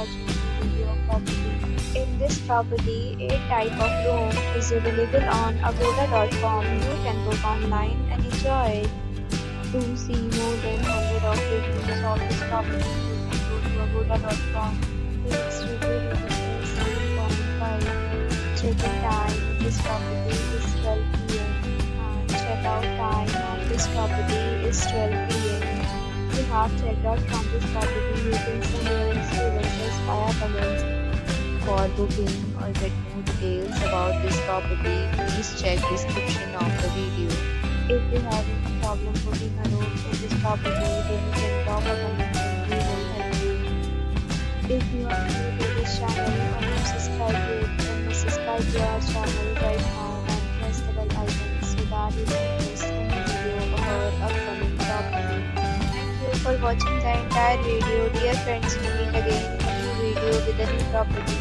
watching a video of property. In this property, a type of room is available on agoda.com. You can book online and enjoy it. To see more than 100 of reviews of this property, you can go to agoda.com. Its review rating is 7.5. Check-in time in this property is 12 p.m. and check-out time of this property is 12 p.m. If you have checked out from this property, you can send your experiences via comments. For booking or get more details about this property, please check description of the video. If you have any problem booking a room in this property, then you can drop a comment and we will help you. If you are new to this channel or not subscribed yet, then please subscribe to our channel right now and press the bell icon so that you don't miss any video of our upcoming property. Thank you for watching the entire video. Dear friends, we meet again in a new video with a new property.